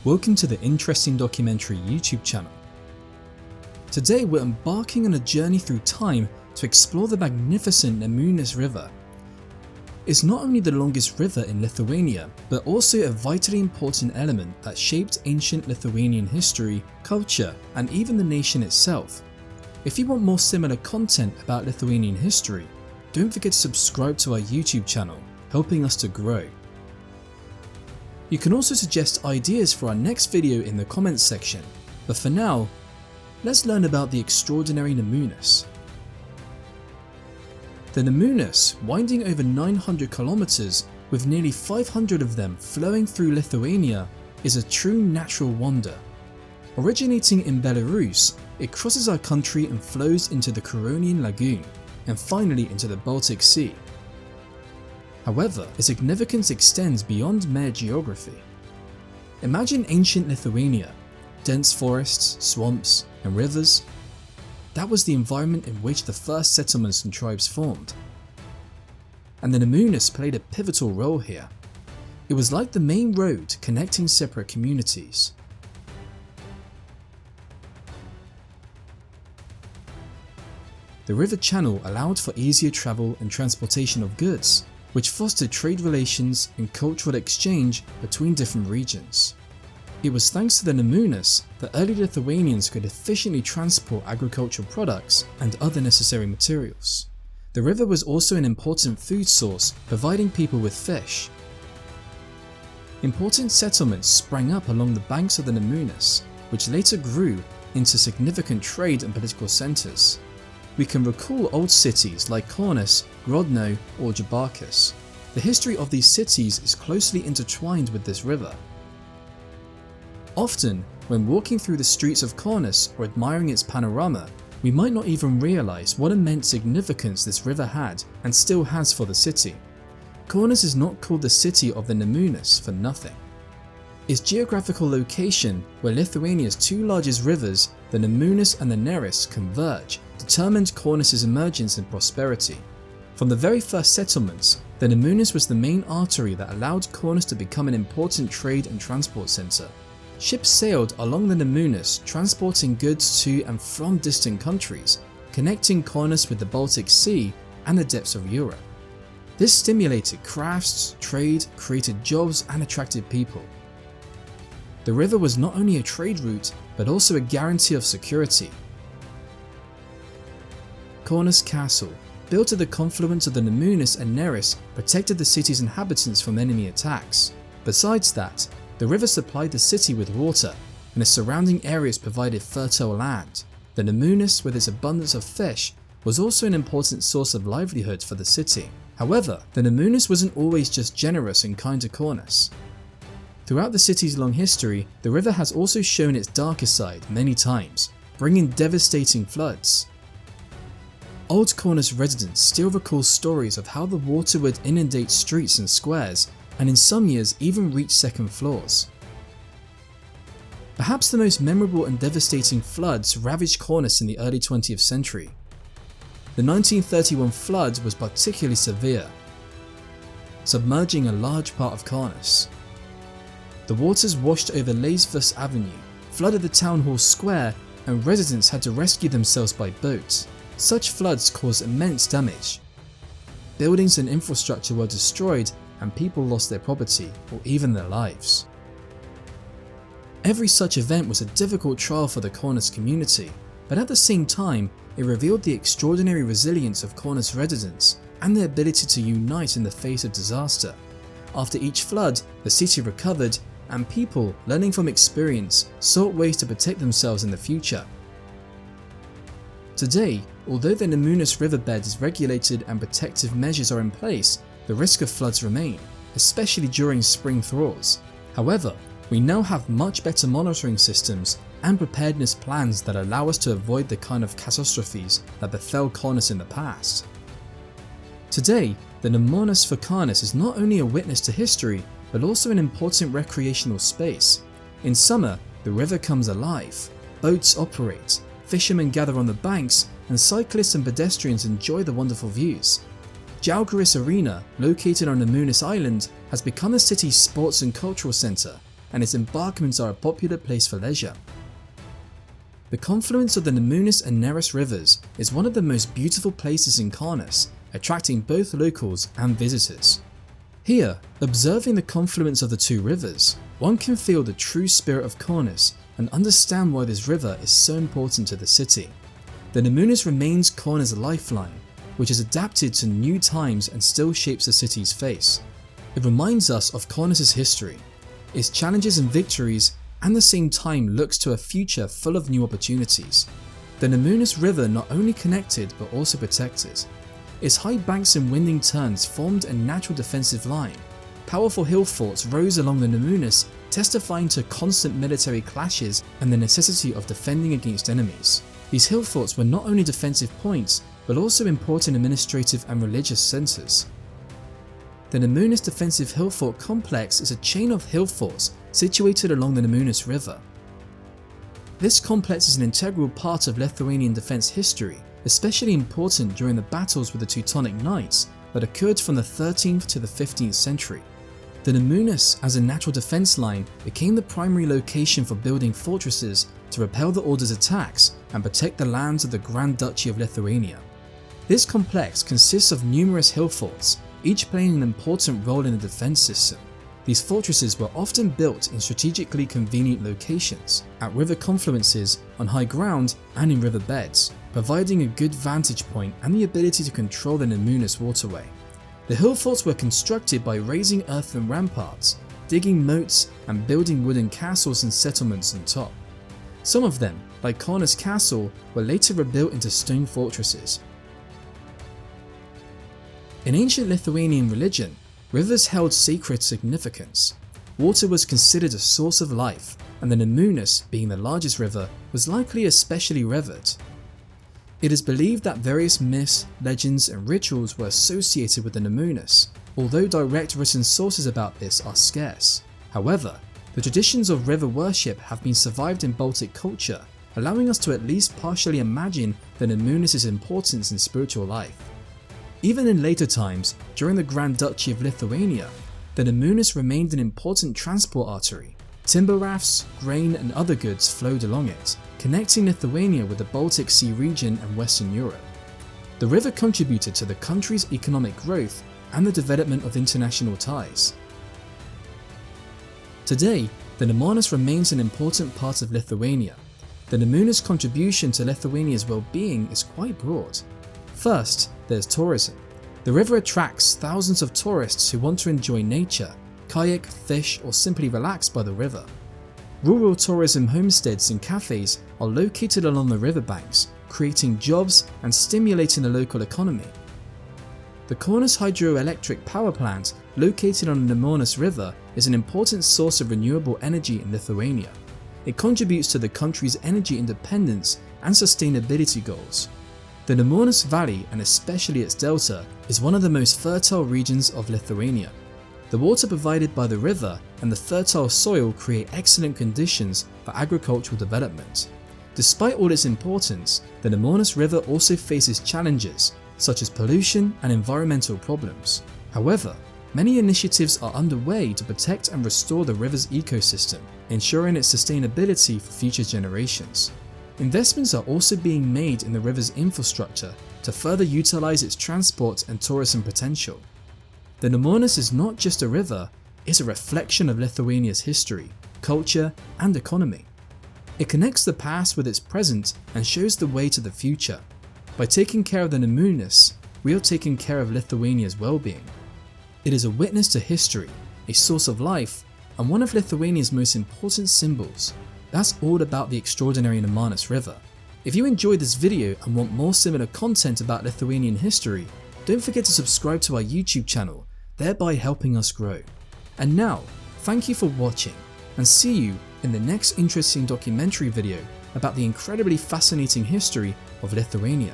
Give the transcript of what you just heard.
Welcome to the Interesting Documentary YouTube channel. Today we're embarking on a journey through time to explore the magnificent Nemunas River. It's not only the longest river in Lithuania, but also a vitally important element that shaped ancient Lithuanian history, culture, and even the nation itself. If you want more similar content about Lithuanian history, don't forget to subscribe to our YouTube channel, helping us to grow. You can also suggest ideas for our next video in the comments section, but for now, let's learn about the extraordinary Nemunas. The Nemunas, winding over 900 kilometers with nearly 500 of them flowing through Lithuania, is a true natural wonder. Originating in Belarus, it crosses our country and flows into the Curonian Lagoon, and finally into the Baltic Sea. However, its significance extends beyond mere geography. Imagine ancient Lithuania, dense forests, swamps, and rivers. That was the environment in which the first settlements and tribes formed. And the Nemunas played a pivotal role here. It was like the main road connecting separate communities. The river channel allowed for easier travel and transportation of goods, which fostered trade relations and cultural exchange between different regions. It was thanks to the Nemunas that early Lithuanians could efficiently transport agricultural products and other necessary materials. The river was also an important food source, providing people with fish. Important settlements sprang up along the banks of the Nemunas, which later grew into significant trade and political centres. We can recall old cities like Kaunas, Grodno, or Jabarkas. The history of these cities is closely intertwined with this river. Often, when walking through the streets of Kaunas or admiring its panorama, we might not even realise what immense significance this river had and still has for the city. Kaunas is not called the city of the Nemunas for nothing. Its geographical location, where Lithuania's two largest rivers, the Nemunas and the Neris, converge, determined Kaunas' emergence and prosperity. From the very first settlements, the Nemunas was the main artery that allowed Kaunas to become an important trade and transport centre. Ships sailed along the Nemunas, transporting goods to and from distant countries, connecting Kaunas with the Baltic Sea and the depths of Europe. This stimulated crafts, trade, created jobs, and attracted people. The river was not only a trade route, but also a guarantee of security. Kaunas Castle, built at the confluence of the Nemunas and Neris, protected the city's inhabitants from enemy attacks. Besides that, the river supplied the city with water, and the surrounding areas provided fertile land. The Nemunas, with its abundance of fish, was also an important source of livelihood for the city. However, the Nemunas wasn't always just generous and kind to Kaunas. Throughout the city's long history, the river has also shown its darker side many times, bringing devastating floods. Old Kaunas residents still recall stories of how the water would inundate streets and squares, and in some years even reach second floors. Perhaps the most memorable and devastating floods ravaged Kaunas in the early 20th century. The 1931 flood was particularly severe, submerging a large part of Kaunas. The waters washed over Laisvės Avenue, flooded the town hall square, and residents had to rescue themselves by boat. Such floods caused immense damage. Buildings and infrastructure were destroyed, and people lost their property or even their lives. Every such event was a difficult trial for the Kaunas community, but at the same time, it revealed the extraordinary resilience of Kaunas residents and their ability to unite in the face of disaster. After each flood, the city recovered, and people, learning from experience, sought ways to protect themselves in the future. Today, although the Nemunas riverbed is regulated and protective measures are in place, the risk of floods remain, especially during spring thaws. However, we now have much better monitoring systems and preparedness plans that allow us to avoid the kind of catastrophes that befell Kaunas in the past. Today, the Nemunas for Kaunas is not only a witness to history, but also an important recreational space. In summer, the river comes alive, boats operate, fishermen gather on the banks, and cyclists and pedestrians enjoy the wonderful views. Žalgiris Arena, located on Nemunas Island, has become the city's sports and cultural centre, and its embankments are a popular place for leisure. The confluence of the Nemunas and Neris rivers is one of the most beautiful places in Kaunas, attracting both locals and visitors. Here, observing the confluence of the two rivers, one can feel the true spirit of Kaunas and understand why this river is so important to the city. The Nemunas remains Kaunas' lifeline, which is adapted to new times and still shapes the city's face. It reminds us of Kaunas' history, its challenges and victories, and at the same time looks to a future full of new opportunities. The Nemunas River not only connected but also protected. Its high banks and winding turns formed a natural defensive line. Powerful hill forts rose along the Nemunas, testifying to constant military clashes and the necessity of defending against enemies. These hill forts were not only defensive points, but also important administrative and religious centres. The Nemunas Defensive Hill Fort Complex is a chain of hill forts situated along the Nemunas River. This complex is an integral part of Lithuanian defence history, especially important during the battles with the Teutonic Knights that occurred from the 13th to the 15th century. The Nemunas, as a natural defence line, became the primary location for building fortresses to repel the Order's attacks and protect the lands of the Grand Duchy of Lithuania. This complex consists of numerous hill forts, each playing an important role in the defence system. These fortresses were often built in strategically convenient locations, at river confluences, on high ground, and in river beds, providing a good vantage point and the ability to control the Nemunas waterway. The hill forts were constructed by raising earthen ramparts, digging moats, and building wooden castles and settlements on top. Some of them, like Kaunas Castle, were later rebuilt into stone fortresses. In ancient Lithuanian religion, rivers held sacred significance. Water was considered a source of life, and the Nemunas, being the largest river, was likely especially revered. It is believed that various myths, legends, and rituals were associated with the Nemunas, although direct written sources about this are scarce. However, the traditions of river worship have been survived in Baltic culture, allowing us to at least partially imagine the Nemunas' importance in spiritual life. Even in later times, during the Grand Duchy of Lithuania, the Nemunas remained an important transport artery. Timber rafts, grain, and other goods flowed along it, connecting Lithuania with the Baltic Sea region and Western Europe. The river contributed to the country's economic growth and the development of international ties. Today, the Nemunas remains an important part of Lithuania. The Nemunas' contribution to Lithuania's well-being is quite broad. First, there's tourism. The river attracts thousands of tourists who want to enjoy nature, kayak, fish, or simply relax by the river. Rural tourism homesteads and cafes are located along the riverbanks, creating jobs and stimulating the local economy. The Kaunas hydroelectric power plant, located on the Nemunas River, is an important source of renewable energy in Lithuania. It contributes to the country's energy independence and sustainability goals. The Nemunas Valley, and especially its delta, is one of the most fertile regions of Lithuania. The water provided by the river and the fertile soil create excellent conditions for agricultural development. Despite all its importance, the Nemunas River also faces challenges such as pollution and environmental problems. However, many initiatives are underway to protect and restore the river's ecosystem, ensuring its sustainability for future generations. Investments are also being made in the river's infrastructure to further utilize its transport and tourism potential. The Nemunas is not just a river, it's a reflection of Lithuania's history, culture, and economy. It connects the past with its present and shows the way to the future. By taking care of the Nemunas, we are taking care of Lithuania's well-being. It is a witness to history, a source of life, and one of Lithuania's most important symbols. That's all about the extraordinary Nemunas River. If you enjoyed this video and want more similar content about Lithuanian history, don't forget to subscribe to our YouTube channel, thereby helping us grow. And now, thank you for watching, and see you in the next interesting documentary video about the incredibly fascinating history of Lithuania.